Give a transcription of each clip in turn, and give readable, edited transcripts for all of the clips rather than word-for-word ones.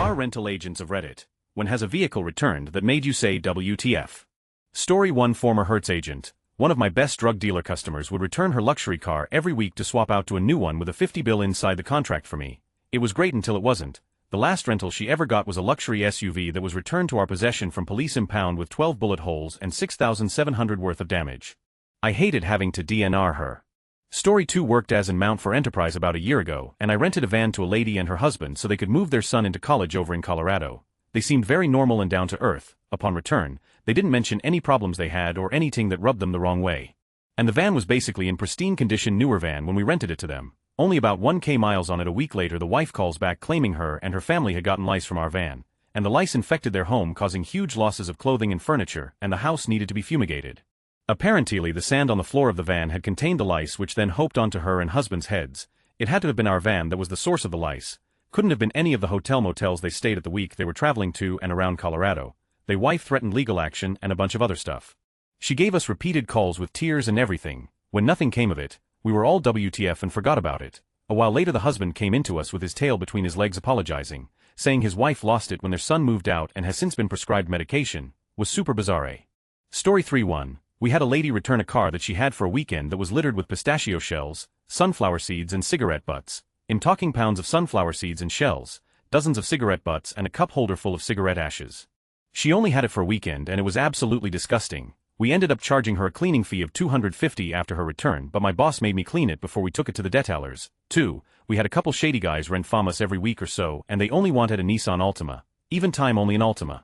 Car rental agents of Reddit. When has a vehicle returned that made you say WTF? Story 1. Former Hertz agent. One of my best drug dealer customers would return her luxury car every week to swap out to a new one with a 50 bill inside the contract for me. It was great until it wasn't. The last rental she ever got was a luxury SUV that was returned to our possession from police impound with 12 bullet holes and $6,700 worth of damage. I hated having to DNR her. Story 2. Worked as in Mount for Enterprise about a year ago, and I rented a van to a lady and her husband so they could move their son into college over in Colorado. They seemed very normal and down to earth. Upon return, they didn't mention any problems they had or anything that rubbed them the wrong way. And the van was basically in pristine condition, newer van when we rented it to them. Only about 1,000 miles on it. A week later the wife calls back claiming her and her family had gotten lice from our van, and the lice infected their home, causing huge losses of clothing and furniture, and the house needed to be fumigated. Apparently the sand on the floor of the van had contained the lice, which then hopped onto her and husband's heads. It had to have been our van that was the source of the lice. Couldn't have been any of the hotel motels they stayed at the week they were traveling to and around Colorado. Their wife threatened legal action and a bunch of other stuff. She gave us repeated calls with tears and everything. When nothing came of it, we were all WTF and forgot about it. A while later the husband came into us with his tail between his legs apologizing, saying his wife lost it when their son moved out and has since been prescribed medication. Was super bizarre. Story 3-1. We had a lady return a car that she had for a weekend that was littered with pistachio shells, sunflower seeds and cigarette butts. I'm talking pounds of sunflower seeds and shells, dozens of cigarette butts and a cup holder full of cigarette ashes. She only had it for a weekend and it was absolutely disgusting. We ended up charging her a cleaning fee of $250 after her return, but my boss made me clean it before we took it to the detailers. 2. We had a couple shady guys rent from us every week or so and they only wanted a Nissan Altima. Even time only an Altima.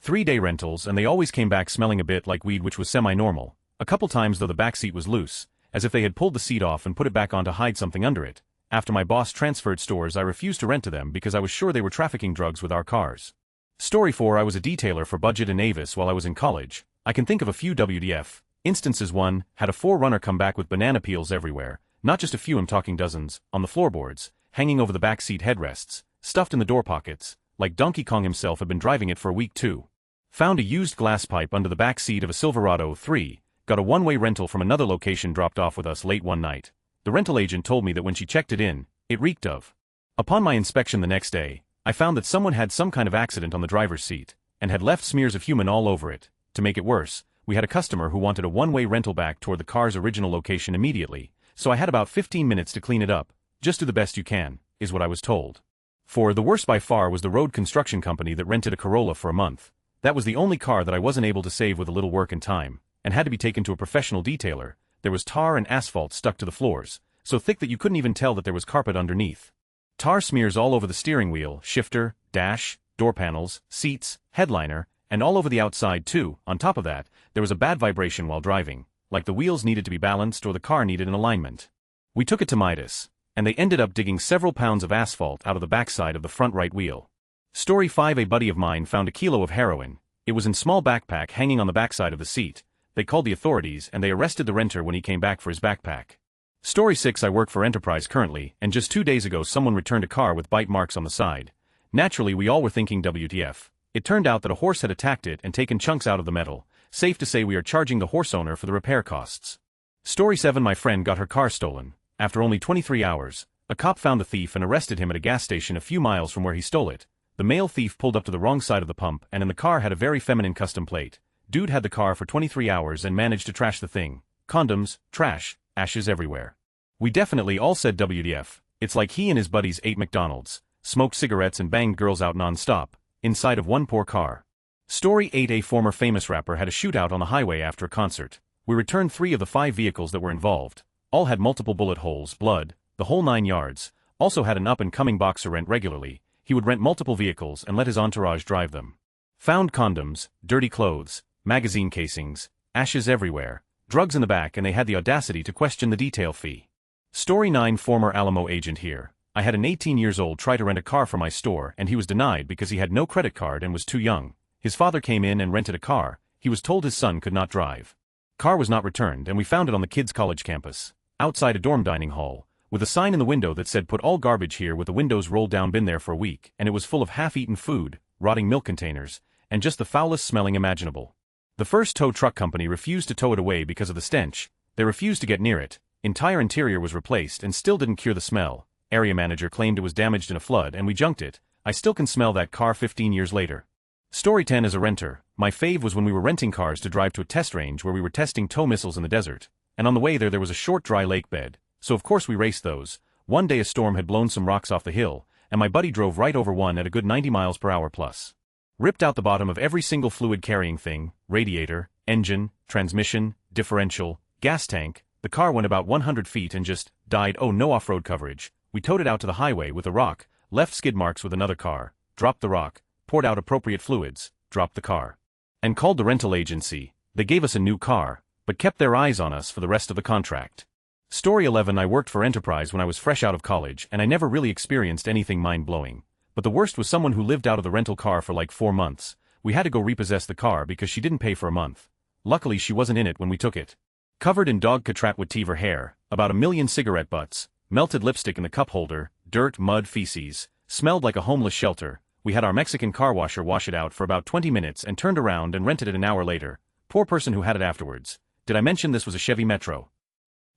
3-day rentals and they always came back smelling a bit like weed, which was semi-normal. A couple times though the back seat was loose, as if they had pulled the seat off and put it back on to hide something under it. After my boss transferred stores I refused to rent to them because I was sure they were trafficking drugs with our cars. Story 4. I was a detailer for Budget and Avis while I was in college. I can think of a few WTF instances. 1. Had a 4Runner come back with banana peels everywhere, not just a few, I'm talking dozens, on the floorboards, hanging over the back seat headrests, stuffed in the door pockets, like Donkey Kong himself had been driving it for a week. 2. Found a used glass pipe under the back seat of a Silverado. 3. Got a one-way rental from another location dropped off with us late one night. The rental agent told me that when she checked it in, it reeked of. Upon my inspection the next day, I found that someone had some kind of accident on the driver's seat, and had left smears of human all over it. To make it worse, we had a customer who wanted a one-way rental back toward the car's original location immediately, so I had about 15 minutes to clean it up. Just do the best you can, is what I was told. 4. The worst by far was the road construction company that rented a Corolla for a month. That was the only car that I wasn't able to save with a little work and time, and had to be taken to a professional detailer. There was tar and asphalt stuck to the floors, so thick that you couldn't even tell that there was carpet underneath. Tar smears all over the steering wheel, shifter, dash, door panels, seats, headliner, and all over the outside too. On top of that, there was a bad vibration while driving, like the wheels needed to be balanced or the car needed an alignment. We took it to Midas, and they ended up digging several pounds of asphalt out of the backside of the front right wheel. Story 5. A buddy of mine found a kilo of heroin. It was in small backpack hanging on the backside of the seat. They called the authorities and they arrested the renter when he came back for his backpack. Story 6. I work for Enterprise currently, and just 2 days ago someone returned a car with bite marks on the side. Naturally we all were thinking WTF. It turned out that a horse had attacked it and taken chunks out of the metal. Safe to say we are charging the horse owner for the repair costs. Story 7. My friend got her car stolen. After only 23 hours, a cop found the thief and arrested him at a gas station a few miles from where he stole it. The male thief pulled up to the wrong side of the pump and in the car had a very feminine custom plate. Dude had the car for 23 hours and managed to trash the thing. Condoms, trash, ashes everywhere. We definitely all said WTF. It's like he and his buddies ate McDonald's, smoked cigarettes and banged girls out non-stop, inside of one poor car. Story 8. A former famous rapper had a shootout on the highway after a concert. We returned 3 of the 5 vehicles that were involved. All had multiple bullet holes, blood, the whole 9 yards. Also had an up-and-coming boxer rent regularly. He would rent multiple vehicles and let his entourage drive them. Found condoms, dirty clothes, magazine casings, ashes everywhere, drugs in the back, and they had the audacity to question the detail fee. Story 9. Former Alamo agent here. I had an 18-year-old try to rent a car for my store and he was denied because he had no credit card and was too young. His father came in and rented a car. He was told his son could not drive. Car was not returned and we found it on the kids' college campus, outside a dorm dining hall, with a sign in the window that said put all garbage here, with the windows rolled down. Been there for a week, and it was full of half-eaten food, rotting milk containers, and just the foulest smelling imaginable. The first tow truck company refused to tow it away because of the stench. They refused to get near it. Entire interior was replaced and still didn't cure the smell. Area manager claimed it was damaged in a flood and we junked it. I still can smell that car 15 years later. Story 10 as a renter. My fave was when we were renting cars to drive to a test range where we were testing tow missiles in the desert, and on the way there was a short dry lake bed, so of course we raced those. One day a storm had blown some rocks off the hill, and my buddy drove right over one at a good 90 miles per hour plus. Ripped out the bottom of every single fluid-carrying thing, radiator, engine, transmission, differential, gas tank. The car went about 100 feet and just died. Oh no off-road coverage. We towed it out to the highway with a rock, left skid marks with another car, dropped the rock, poured out appropriate fluids, dropped the car, and called the rental agency. They gave us a new car, but kept their eyes on us for the rest of the contract. Story 11. I worked for Enterprise when I was fresh out of college and I never really experienced anything mind-blowing. But the worst was someone who lived out of the rental car for like 4 months. We had to go repossess the car because she didn't pay for a month. Luckily she wasn't in it when we took it. Covered in dog Katratwativer hair, about 1,000,000 cigarette butts, melted lipstick in the cup holder, dirt, mud, feces, smelled like a homeless shelter. We had our Mexican car washer wash it out for about 20 minutes and turned around and rented it an hour later. Poor person who had it afterwards. Did I mention this was a Chevy Metro?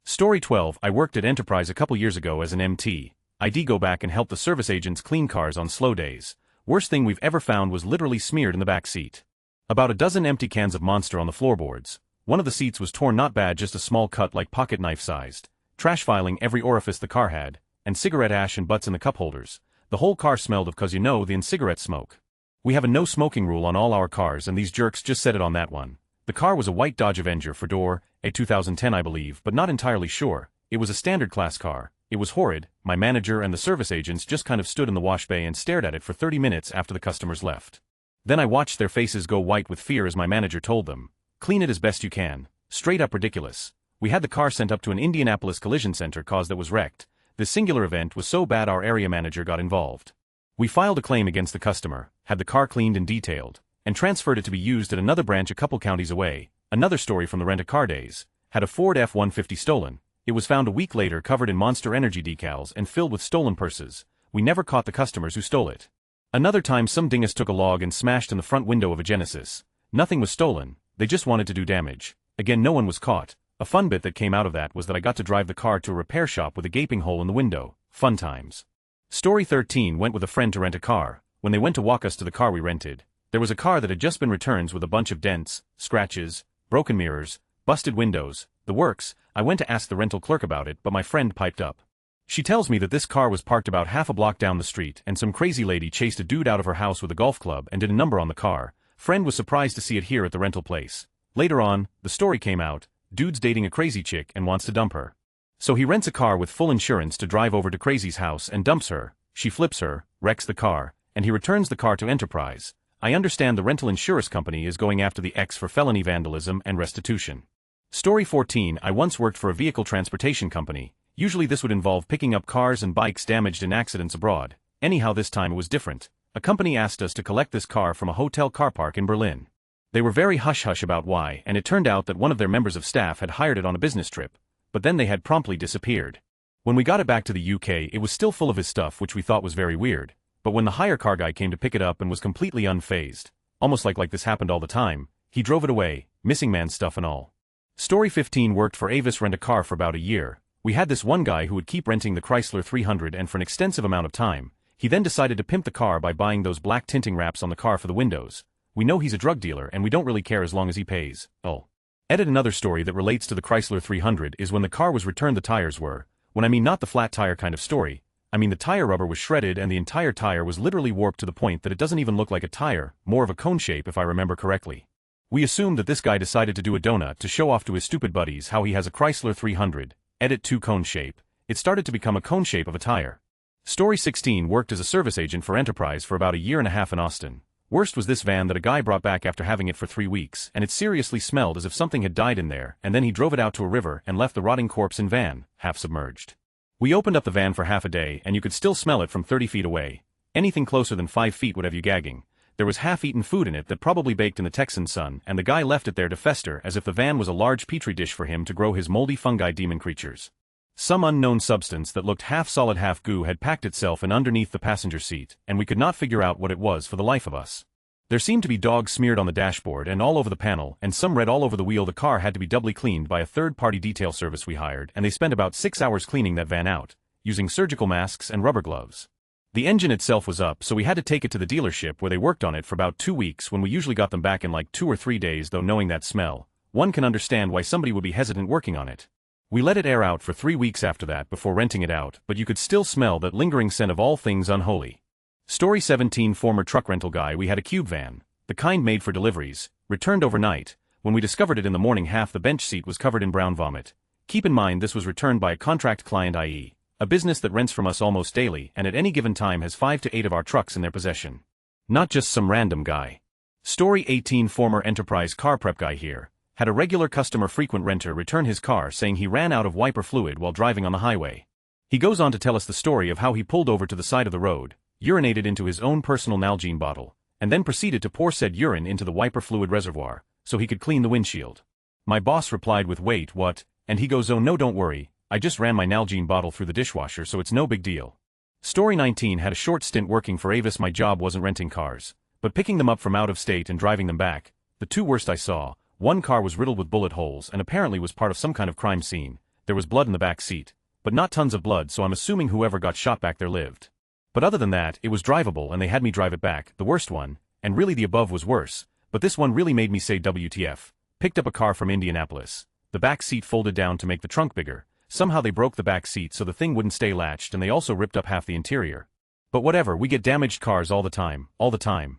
Story 12. I worked at Enterprise a couple years ago as an MT. I'd go back and help the service agents clean cars on slow days. Worst thing we've ever found was literally smeared in the back seat. About a dozen empty cans of Monster on the floorboards. One of the seats was torn, not bad, just a small cut like pocket knife sized. Trash filing every orifice the car had, and cigarette ash and butts in the cup holders. The whole car smelled of, cause you know, the cigarette smoke. We have a no smoking rule on all our cars and these jerks just said it on that one. The car was a white Dodge Avenger 4-door, a 2010 I believe, but not entirely sure. It was a standard class car. It was horrid. My manager and the service agents just kind of stood in the wash bay and stared at it for 30 minutes after the customers left. Then I watched their faces go white with fear as my manager told them, "Clean it as best you can." Straight up ridiculous. We had the car sent up to an Indianapolis collision center cause that was wrecked. This singular event was so bad our area manager got involved. We filed a claim against the customer, had the car cleaned and detailed, and transferred it to be used at another branch a couple counties away. Another story from the rent-a-car days. Had a Ford F-150 stolen. It was found a week later covered in Monster Energy decals and filled with stolen purses. We never caught the customers who stole it. Another time some dingus took a log and smashed in the front window of a Genesis. Nothing was stolen, they just wanted to do damage. Again, no one was caught. A fun bit that came out of that was that I got to drive the car to a repair shop with a gaping hole in the window. Fun times. Story 13. Went with a friend to rent a car. When they went to walk us to the car we rented, there was a car that had just been returned with a bunch of dents, scratches, broken mirrors, busted windows, the works. I went to ask the rental clerk about it, but my friend piped up. She tells me that this car was parked about half a block down the street and some crazy lady chased a dude out of her house with a golf club and did a number on the car. Friend was surprised to see it here at the rental place. Later on, the story came out, dude's dating a crazy chick and wants to dump her. So he rents a car with full insurance to drive over to Crazy's house and dumps her. She flips her, wrecks the car, and he returns the car to Enterprise. I understand the rental insurance company is going after the ex for felony vandalism and restitution. Story 14. I once worked for a vehicle transportation company. Usually this would involve picking up cars and bikes damaged in accidents abroad. Anyhow, this time it was different. A company asked us to collect this car from a hotel car park in Berlin. They were very hush-hush about why, and it turned out that one of their members of staff had hired it on a business trip, but then they had promptly disappeared. When we got it back to the UK, it was still full of his stuff, which we thought was very weird, but when the hire car guy came to pick it up and was completely unfazed, almost like this happened all the time, he drove it away, missing man's stuff and all. Story 15. Worked for Avis Rent-A-Car for about a year. We had this one guy who would keep renting the Chrysler 300 and for an extensive amount of time. He then decided to pimp the car by buying those black tinting wraps on the car for the windows. We know he's a drug dealer and we don't really care as long as he pays. Oh. Edit. Another story that relates to the Chrysler 300 is when the car was returned the tires were, when I mean not the flat tire kind of story, I mean the tire rubber was shredded and the entire tire was literally warped to the point that it doesn't even look like a tire, more of a cone shape if I remember correctly. We assumed that this guy decided to do a donut to show off to his stupid buddies how he has a Chrysler 300, edit 2 cone shape. It started to become a cone shape of a tire. Story 16. Worked as a service agent for Enterprise for about a year and a half in Austin. Worst was this van that a guy brought back after having it for 3 weeks, and it seriously smelled as if something had died in there, and then he drove it out to a river and left the rotting corpse in van, half submerged. We opened up the van for half a day and you could still smell it from 30 feet away. Anything closer than 5 feet would have you gagging. There was half-eaten food in it that probably baked in the Texan sun, and the guy left it there to fester as if the van was a large petri dish for him to grow his moldy fungi demon creatures. Some unknown substance that looked half solid half goo had packed itself in underneath the passenger seat, and we could not figure out what it was for the life of us. There seemed to be dog smeared on the dashboard and all over the panel, and some red all over the wheel. The car had to be doubly cleaned by a third-party detail service we hired, and they spent about 6 hours cleaning that van out, using surgical masks and rubber gloves. The engine itself was up, so we had to take it to the dealership where they worked on it for about 2 weeks when we usually got them back in like 2 or 3 days, though knowing that smell, one can understand why somebody would be hesitant working on it. We let it air out for 3 weeks after that before renting it out, but you could still smell that lingering scent of all things unholy. Story 17. Former truck rental guy. We had a cube van, the kind made for deliveries, returned overnight. When we discovered it in the morning, half the bench seat was covered in brown vomit. Keep in mind this was returned by a contract client, i.e., a business that rents from us almost daily and at any given time has 5 to 8 of our trucks in their possession. Not just some random guy. Story 18. Former enterprise car prep guy here. Had a regular customer, frequent renter, return his car saying he ran out of wiper fluid while driving on the highway. He goes on to tell us the story of how he pulled over to the side of the road, urinated into his own personal Nalgene bottle, and then proceeded to pour said urine into the wiper fluid reservoir so he could clean the windshield. My boss replied with, "Wait, what?" And he goes, "Oh no, don't worry, I just ran my Nalgene bottle through the dishwasher, so it's no big deal." Story 19. Had a short stint working for Avis. My job wasn't renting cars, but picking them up from out of state and driving them back. The two worst I saw: one car was riddled with bullet holes and apparently was part of some kind of crime scene. There was blood in the back seat, but not tons of blood, so I'm assuming whoever got shot back there lived. But other than that, it was drivable and they had me drive it back. The worst one, and really the above was worse, but this one really made me say WTF. Picked up a car from Indianapolis. The back seat folded down to make the trunk bigger. Somehow they broke the back seat so the thing wouldn't stay latched, and they also ripped up half the interior. But whatever, we get damaged cars all the time,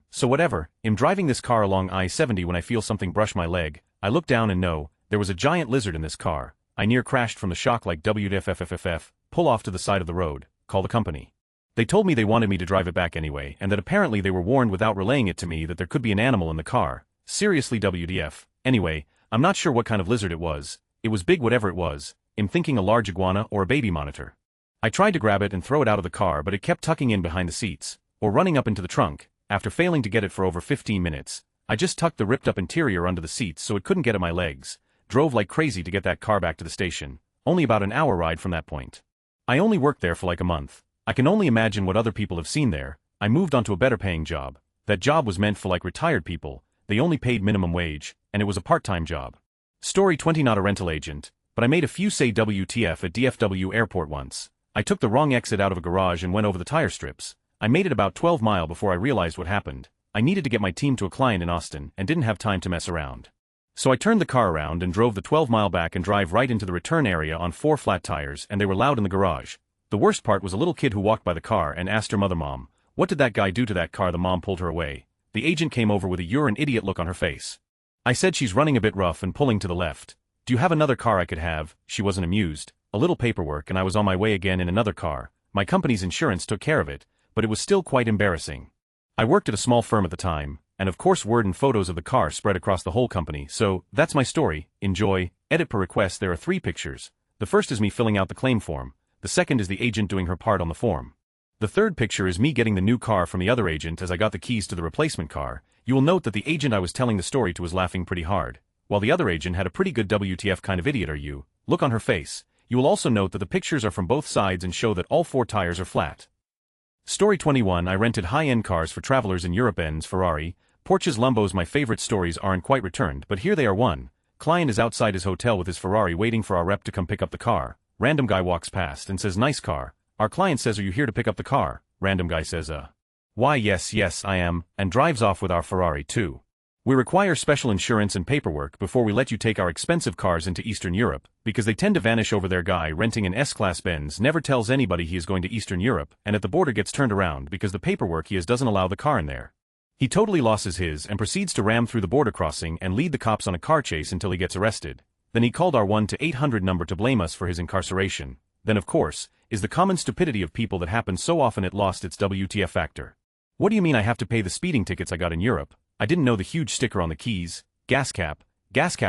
so whatever. I'm driving this car along I-70 when I feel something brush my leg. I look down and no, there was a giant lizard in this car. I near crashed from the shock like WTF, pull off to the side of the road, call the company. They told me they wanted me to drive it back anyway, and that apparently they were warned without relaying it to me that there could be an animal in the car. Seriously, WTF. Anyway, I'm not sure what kind of lizard it was. It was big, whatever it was. I'm thinking a large iguana or a baby monitor. I tried to grab it and throw it out of the car, but it kept tucking in behind the seats, or running up into the trunk. After failing to get it for over 15 minutes, I just tucked the ripped up interior under the seats so it couldn't get at my legs. Drove like crazy to get that car back to the station, only about an hour ride from that point. I only worked there for like a month. I can only imagine what other people have seen there. I moved on to a better paying job. That job was meant for like retired people. They only paid minimum wage, and it was a part-time job. Story 20. Not a rental agent, but I made a few say WTF at DFW airport once. I took the wrong exit out of a garage and went over the tire strips. I made it about 12 miles before I realized what happened. I needed to get my team to a client in Austin and didn't have time to mess around. So I turned the car around and drove the 12 mile back and drive right into the return area on 4 flat tires, and they were loud in the garage. The worst part was a little kid who walked by the car and asked her mother, "Mom, what did that guy do to that car?" The mom pulled her away. The agent came over with a "you're an idiot" look on her face. I said, "She's running a bit rough and pulling to the left. Do you have another car I could have?" She wasn't amused. A little paperwork and I was on my way again in another car. My company's insurance took care of it, but it was still quite embarrassing. I worked at a small firm at the time, and of course word and photos of the car spread across the whole company, so that's my story. Enjoy. Edit per request. There are 3 pictures. The first is me filling out the claim form. The second is the agent doing her part on the form. The third picture is me getting the new car from the other agent as I got the keys to the replacement car. You will note that the agent I was telling the story to was laughing pretty hard, while the other agent had a pretty good WTF kind of idiot are you look on her face. You will also note that the pictures are from both sides and show that all 4 tires are flat. Story 21. I rented high-end cars for travelers in Europe. Benz, Ferrari, Porsches, Lambos. My favorite stories aren't quite returned, but here they are. 1. Client is outside his hotel with his Ferrari waiting for our rep to come pick up the car. Random guy walks past and says, "Nice car." Our client says, "Are you here to pick up the car?" Random guy says, "Why yes, I am," and drives off with our Ferrari too. We require special insurance and paperwork before we let you take our expensive cars into Eastern Europe, because they tend to vanish over there. Guy renting an S-Class Benz never tells anybody he is going to Eastern Europe, and at the border gets turned around because the paperwork he has doesn't allow the car in there. He totally loses his and proceeds to ram through the border crossing and lead the cops on a car chase until he gets arrested. Then he called our 1-800 number to blame us for his incarceration. Then of course, is the common stupidity of people that happens so often it lost its WTF factor. What do you mean I have to pay the speeding tickets I got in Europe? I didn't know the huge sticker on the keys, gas cap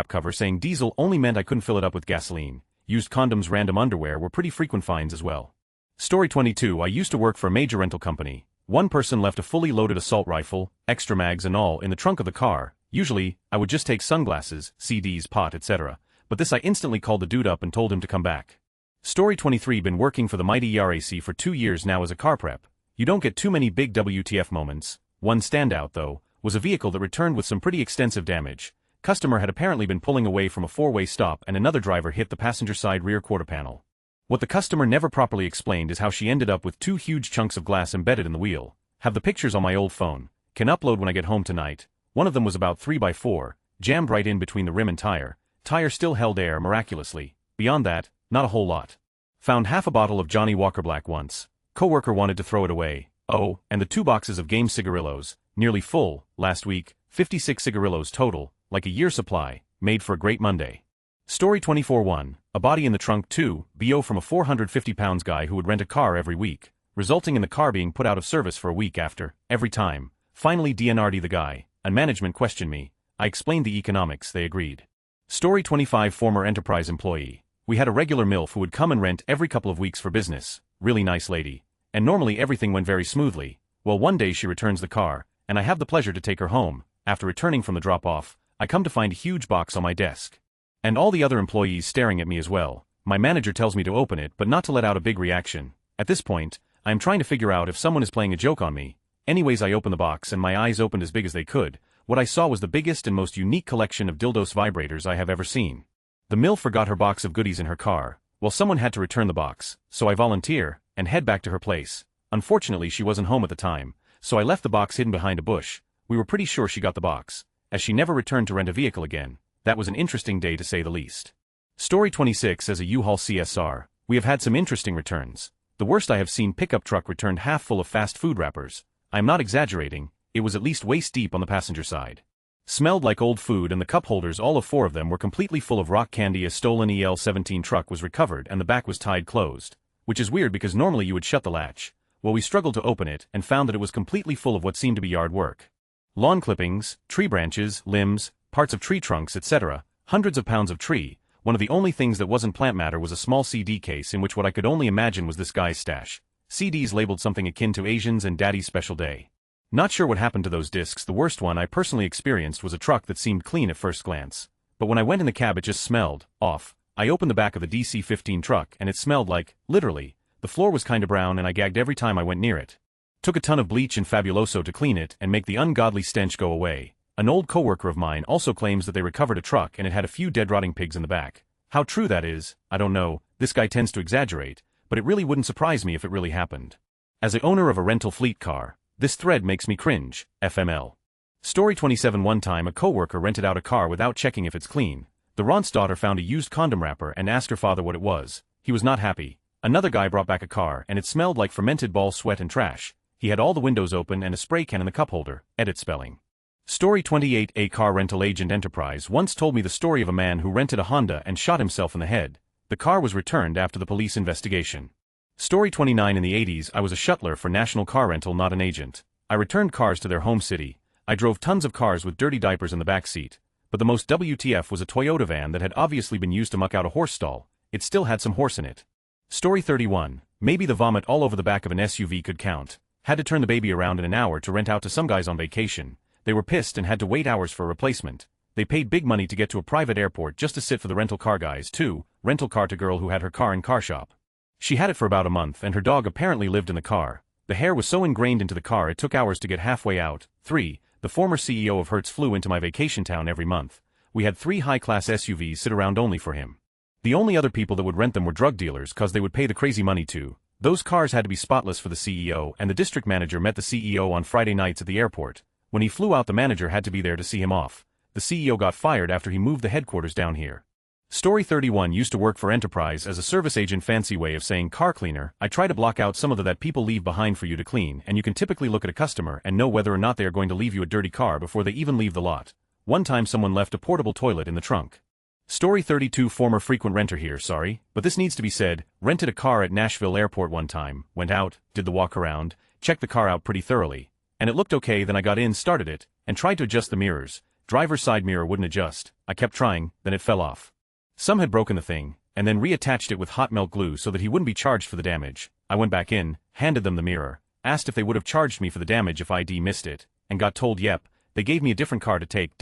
cover saying diesel only meant I couldn't fill it up with gasoline. Used condoms, random underwear were pretty frequent finds as well. Story 22. I used to work for a major rental company. One person left a fully loaded assault rifle, extra mags and all in the trunk of the car. Usually, I would just take sunglasses, CDs, pot, etc. But this I instantly called the dude up and told him to come back. Story 23. Been working for the mighty ERAC for 2 years now as a car prep. You don't get too many big WTF moments. One standout though was a vehicle that returned with some pretty extensive damage. Customer had apparently been pulling away from a 4-way stop and another driver hit the passenger side rear quarter panel. What the customer never properly explained is how she ended up with 2 huge chunks of glass embedded in the wheel. Have the pictures on my old phone. Can upload when I get home tonight. One of them was about 3 by 4, jammed right in between the rim and tire. Tire still held air miraculously. Beyond that, not a whole lot. Found half a bottle of Johnny Walker Black once. Coworker wanted to throw it away. Oh, and the 2 boxes of Game cigarillos, nearly full, last week, 56 cigarillos total, like a year's supply, made for a great Monday. Story 24-1, a body in the trunk 2, BO from a 450 pounds guy who would rent a car every week, resulting in the car being put out of service for a week after, every time. Finally DNR'd the guy, and management questioned me. I explained the economics, they agreed. Story 25, former Enterprise employee. We had a regular MILF who would come and rent every couple of weeks for business, really nice lady. And normally everything went very smoothly. Well, one day she returns the car, and I have the pleasure to take her home. After returning from the drop-off, I come to find a huge box on my desk. And all the other employees staring at me as well. My manager tells me to open it but not to let out a big reaction. At this point, I am trying to figure out if someone is playing a joke on me. Anyways, I open the box and my eyes opened as big as they could. What I saw was the biggest and most unique collection of dildos vibrators I have ever seen. The MILF forgot her box of goodies in her car. Well, someone had to return the box, so I volunteer and head back to her place. Unfortunately, she wasn't home at the time, so I left the box hidden behind a bush. We were pretty sure she got the box, as she never returned to rent a vehicle again. That was an interesting day to say the least. Story 26, as a U-Haul CSR, we have had some interesting returns. The worst I have seen: pickup truck returned half full of fast food wrappers. I am not exaggerating, it was at least waist deep on the passenger side. Smelled like old food, and the cup holders, all of 4 of them, were completely full of rock candy. A stolen EL-17 truck was recovered and the back was tied closed, which is weird because normally you would shut the latch. Well, we struggled to open it and found that it was completely full of what seemed to be yard work. Lawn clippings, tree branches, limbs, parts of tree trunks, etc. Hundreds of pounds of tree. One of the only things that wasn't plant matter was a small CD case in which what I could only imagine was this guy's stash. CDs labeled something akin to Asians and Daddy's Special Day. Not sure what happened to those discs. The worst one I personally experienced was a truck that seemed clean at first glance, but when I went in the cab it just smelled off. I opened the back of the DC-15 truck and it smelled like, literally, the floor was kinda brown and I gagged every time I went near it. Took a ton of bleach and Fabuloso to clean it and make the ungodly stench go away. An old coworker of mine also claims that they recovered a truck and it had a few dead rotting pigs in the back. How true that is, I don't know. This guy tends to exaggerate, but it really wouldn't surprise me if it really happened. As the owner of a rental fleet car, this thread makes me cringe. FML. Story 27, one time a coworker rented out a car without checking if it's clean. The rent's daughter found a used condom wrapper and asked her father what it was. He was not happy. Another guy brought back a car and it smelled like fermented ball sweat and trash. He had all the windows open and a spray can in the cup holder. Edit spelling. Story 28, a car rental agent enterprise once told me the story of a man who rented a Honda and shot himself in the head. The car was returned after the police investigation. Story 29, in the 80s I was a shuttler for National Car Rental, not an agent. I returned cars to their home city. I drove tons of cars with dirty diapers in the back seat, but the most WTF was a Toyota van that had obviously been used to muck out a horse stall. It still had some horse in it. Story 31, maybe the vomit all over the back of an SUV could count. Had to turn the baby around in an hour to rent out to some guys on vacation. They were pissed and had to wait hours for a replacement. They paid big money to get to a private airport just to sit for the rental car guys too. Rental car to girl who had her car in car shop. She had it for about a month and her dog apparently lived in the car. The hair was so ingrained into the car it took hours to get halfway out. 3. The former CEO of Hertz flew into my vacation town every month. We had 3 high-class SUVs sit around only for him. The only other people that would rent them were drug dealers cause they would pay the crazy money to. Those cars had to be spotless for the CEO, and the district manager met the CEO on Friday nights at the airport. When he flew out, the manager had to be there to see him off. The CEO got fired after he moved the headquarters down here. Story 31, used to work for Enterprise as a service agent. Fancy way of saying car cleaner. I try to block out some of the that people leave behind for you to clean, and you can typically look at a customer and know whether or not they are going to leave you a dirty car before they even leave the lot. One time someone left a portable toilet in the trunk. Story 32, former frequent renter here, sorry, but this needs to be said. Rented a car at Nashville airport one time, went out, did the walk around, checked the car out pretty thoroughly, and it looked okay. Then I got in, started it, and tried to adjust the mirrors. Driver's side mirror wouldn't adjust. I kept trying, then it fell off. Some had broken the thing, and then reattached it with hot melt glue so that he wouldn't be charged for the damage. I went back in, handed them the mirror, asked if they would have charged me for the damage if ID missed it, and got told yep, they gave me a different car to take.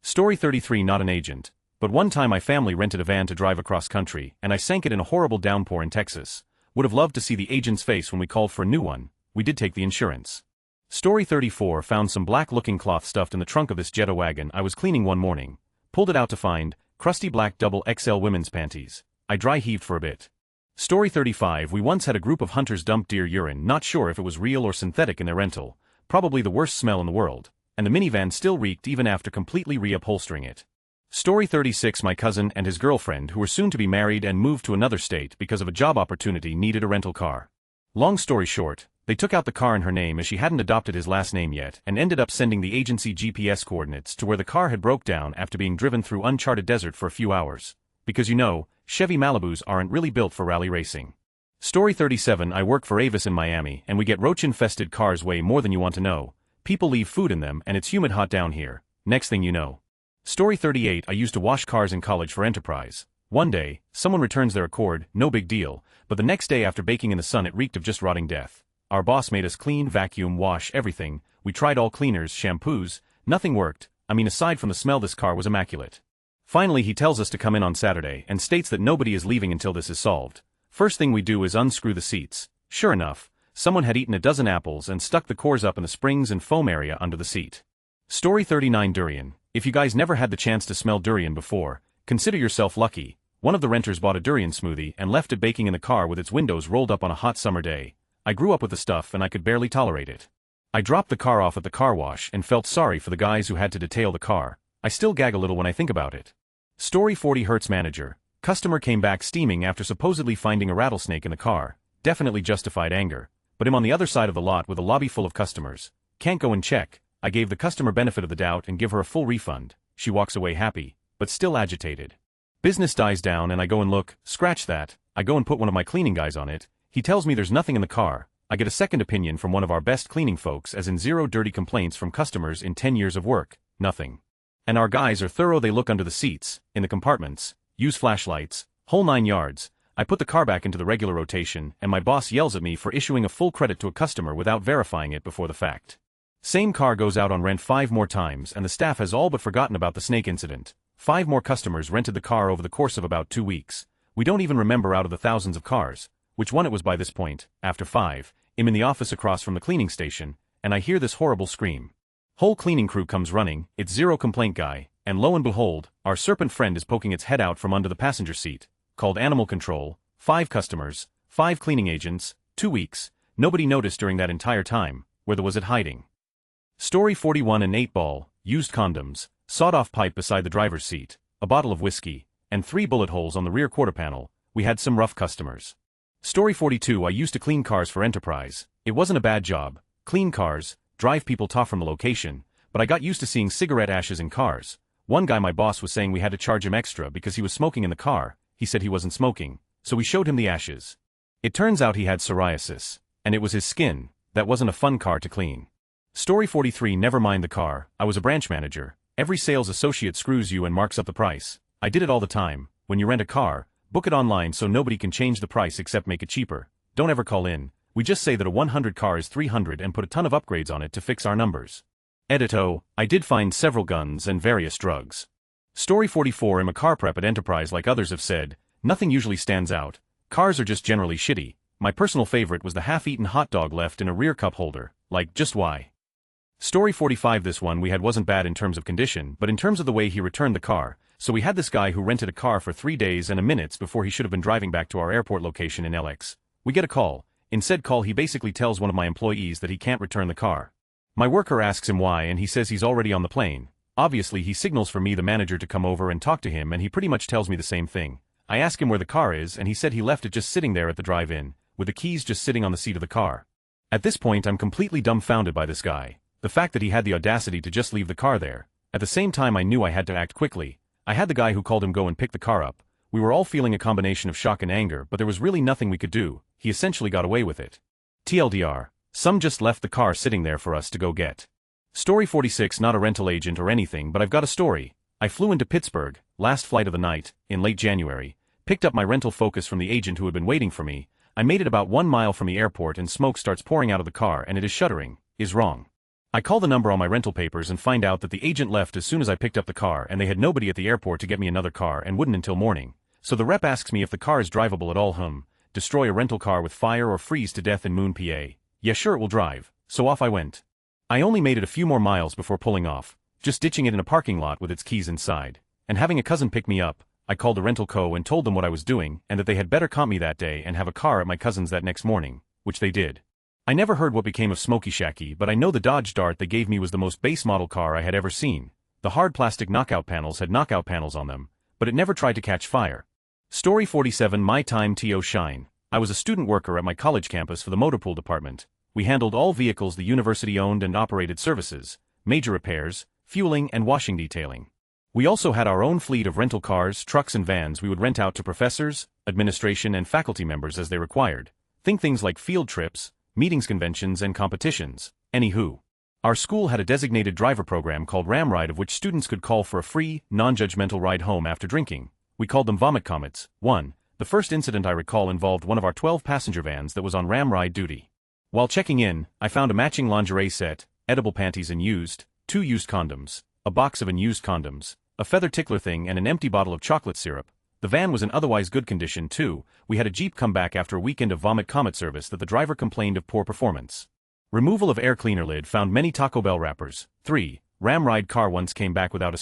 Story 33, not an agent. But one time my family rented a van to drive across country, and I sank it in a horrible downpour in Texas. Would have loved to see the agent's face when we called for a new one. We did take the insurance. Story 34, found some black-looking cloth stuffed in the trunk of this Jetta wagon I was cleaning one morning. Pulled it out to find crusty black double XL women's panties. I dry heaved for a bit. Story 35. We once had a group of hunters dump deer urine, not sure if it was real or synthetic in their rental, probably the worst smell in the world, and the minivan still reeked even after completely reupholstering it. Story 36. My cousin and his girlfriend, who were soon to be married and moved to another state because of a job opportunity, needed a rental car. Long story short, they took out the car in her name as she hadn't adopted his last name yet and ended up sending the agency GPS coordinates to where the car had broke down after being driven through uncharted desert for a few hours. Because Chevy Malibus aren't really built for rally racing. Story 37. I work for Avis in Miami and we get roach-infested cars way more than you want to know. People leave food in them and it's humid hot down here. Next thing you know. Story 38. I used to wash cars in college for Enterprise. One day, someone returns their Accord, no big deal, but the next day after baking in the sun it reeked of just rotting death. Our boss made us clean, vacuum, wash, everything. We tried all cleaners, shampoos, nothing worked. I mean, aside from the smell, this car was immaculate. Finally he tells us to come in on Saturday and states that nobody is leaving until this is solved. First thing we do is unscrew the seats. Sure enough, someone had eaten a dozen apples and stuck the cores up in the springs and foam area under the seat. Story 39. Durian. If you guys never had the chance to smell durian before, consider yourself lucky. One of the renters bought a durian smoothie and left it baking in the car with its windows rolled up on a hot summer day. I grew up with the stuff and I could barely tolerate it. I dropped the car off at the car wash and felt sorry for the guys who had to detail the car. I still gag a little when I think about it. Story 40. Hertz manager. Customer came back steaming after supposedly finding a rattlesnake in the car. Definitely justified anger. But him on the other side of the lot with a lobby full of customers. Can't go and check. I gave the customer benefit of the doubt and give her a full refund. She walks away happy, but still agitated. Business dies down and I go and look. Scratch that. I go and put one of my cleaning guys on it. He tells me there's nothing in the car. I get a second opinion from one of our best cleaning folks, as in 0 dirty complaints from customers in 10 years of work. Nothing. And our guys are thorough. They look under the seats, in the compartments, use flashlights, whole 9 yards. I put the car back into the regular rotation and my boss yells at me for issuing a full credit to a customer without verifying it before the fact. Same car goes out on rent 5 more times and the staff has all but forgotten about the snake incident. 5 more customers rented the car over the course of about 2 weeks. We don't even remember out of the thousands of cars which one it was by this point. After 5, I'm in the office across from the cleaning station, and I hear this horrible scream. Whole cleaning crew comes running, it's 0 complaint guy, and lo and behold, our serpent friend is poking its head out from under the passenger seat. Called animal control, 5 customers, 5 cleaning agents, 2 weeks, nobody noticed during that entire time. Where was it hiding? Story 41. An 8-ball, used condoms, sawed-off pipe beside the driver's seat, a bottle of whiskey, and 3 bullet holes on the rear quarter panel. We had some rough customers. Story 42. I used to clean cars for Enterprise. It wasn't a bad job. Clean cars, drive people tough from the location, but I got used to seeing cigarette ashes in cars. One guy my boss was saying we had to charge him extra because he was smoking in the car. He said he wasn't smoking, so we showed him the ashes. It turns out he had psoriasis, and it was his skin. That wasn't a fun car to clean. Story 43. Never mind the car. I was a branch manager. Every sales associate screws you and marks up the price. I did it all the time. When you rent a car, book it online so nobody can change the price except make it cheaper. Don't ever call in. We just say that a 100 car is 300 and put a ton of upgrades on it to fix our numbers. Edito. I did find several guns and various drugs. Story 44. I'm a car prep at Enterprise. Like others have said, nothing usually stands out. Cars are just generally shitty. My personal favorite was the half-eaten hot dog left in a rear cup holder. Like, just why? Story 45. This one we had wasn't bad in terms of condition, but in terms of the way he returned the car. So we had this guy who rented a car for 3 days and a minutes before he should have been driving back to our airport location in LX. We get a call. In said call he basically tells one of my employees that he can't return the car. My worker asks him why and he says he's already on the plane. Obviously he signals for me, the manager, to come over and talk to him, and he pretty much tells me the same thing. I ask him where the car is and he said he left it just sitting there at the drive-in, with the keys just sitting on the seat of the car. At this point I'm completely dumbfounded by this guy. The fact that he had the audacity to just leave the car there. At the same time I knew I had to act quickly. I had the guy who called him go and pick the car up. We were all feeling a combination of shock and anger, but there was really nothing we could do. He essentially got away with it. TLDR. Some just left the car sitting there for us to go get. Story 46. Not a rental agent or anything, but I've got a story. I flew into Pittsburgh, last flight of the night, in late January, picked up my rental Focus from the agent who had been waiting for me. I made it about 1 mile from the airport and smoke starts pouring out of the car and it is shuddering. Is wrong. I call the number on my rental papers and find out that the agent left as soon as I picked up the car and they had nobody at the airport to get me another car and wouldn't until morning. So the rep asks me if the car is drivable at all. Destroy a rental car with fire or freeze to death in Moon, PA. Yeah, sure, it will drive. So off I went. I only made it a few more miles before pulling off, just ditching it in a parking lot with its keys inside, and having a cousin pick me up. I called the rental co. and told them what I was doing and that they had better comp me that day and have a car at my cousin's that next morning, which they did. I never heard what became of Smokey Shacky, but I know the Dodge Dart they gave me was the most base model car I had ever seen. The hard plastic knockout panels had knockout panels on them, but it never tried to catch fire. Story 47 My Time to Shine. I was a student worker at my college campus for the motor pool department. We handled all vehicles the university owned and operated services, major repairs, fueling and washing detailing. We also had our own fleet of rental cars, trucks and vans we would rent out to professors, administration and faculty members as they required. Think things like field trips, meetings, conventions and competitions. Anywho. Our school had a designated driver program called Ram Ride, of which students could call for a free, non-judgmental ride home after drinking. We called them Vomit Comets. 1. The first incident I recall involved one of our 12-passenger vans that was on Ram Ride duty. While checking in, I found a matching lingerie set, edible panties and used, 2 used condoms, a box of unused condoms, a feather tickler thing and an empty bottle of chocolate syrup. The van was in otherwise good condition too. We had a Jeep come back after a weekend of Vomit Comet service that the driver complained of poor performance. Removal of air cleaner lid found many Taco Bell wrappers. 3. Ram Ride car once came back without a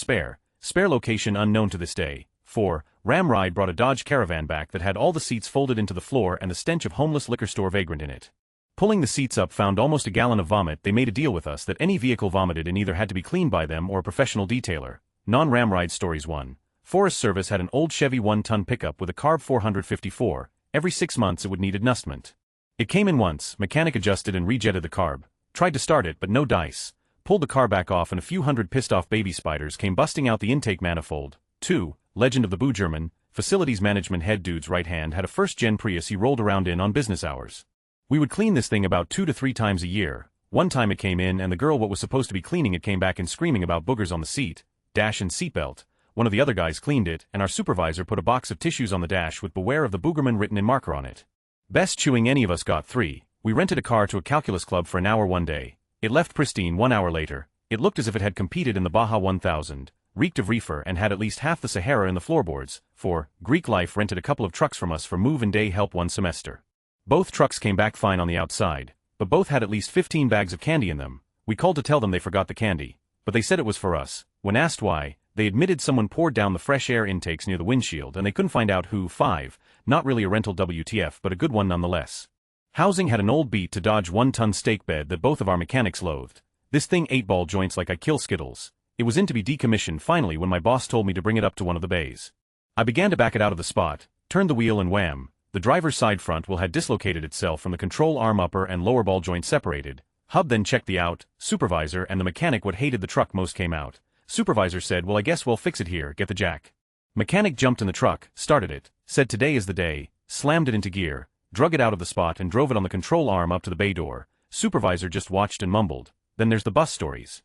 spare location unknown to this day. 4. Ram Ride brought a Dodge Caravan back that had all the seats folded into the floor and the stench of homeless liquor store vagrant in it. Pulling the seats up found almost a gallon of vomit. They made a deal with us that any vehicle vomited in either had to be cleaned by them or a professional detailer. Non-Ram Ride stories. 1. Forest Service had an old Chevy 1-ton pickup with a carb 454. Every 6 months it would need adjustment. It came in once, mechanic adjusted and rejetted the carb. Tried to start it but no dice. Pulled the car back off and a few hundred pissed off baby spiders came busting out the intake manifold. 2. Legend of the Boo German, facilities management head dude's right hand had a first-gen Prius he rolled around in on business hours. We would clean this thing about 2 to 3 times a year. One time it came in and the girl what was supposed to be cleaning it came back and screaming about boogers on the seat, dash and seatbelt. One of the other guys cleaned it and our supervisor put a box of tissues on the dash with beware of the boogerman written in marker on it. Best chewing any of us got. 3. We rented a car to a calculus club for an hour one day. It left pristine 1 hour later. It looked as if it had competed in the Baja 1000, reeked of reefer and had at least half the Sahara in the floorboards. 4. Greek Life rented a couple of trucks from us for move and day help one semester. Both trucks came back fine on the outside, but both had at least 15 bags of candy in them. We called to tell them they forgot the candy, but they said it was for us. When asked why, they admitted someone poured down the fresh air intakes near the windshield and they couldn't find out who. 5. Not really a rental WTF but a good one nonetheless. Housing had an old beat to Dodge 1-ton stake bed that both of our mechanics loathed. This thing ate ball joints like I kill Skittles. It was in to be decommissioned finally when my boss told me to bring it up to one of the bays. I began to back it out of the spot, turned the wheel and wham, the driver's side front wheel had dislocated itself from the control arm upper and lower ball joint separated. Hub then checked the out, supervisor and the mechanic what hated the truck most came out. Supervisor said, well I guess we'll fix it here, get the jack. Mechanic jumped in the truck, started it, said today is the day, slammed it into gear, drug it out of the spot and drove it on the control arm up to the bay door. Supervisor just watched and mumbled. Then there's the bus stories.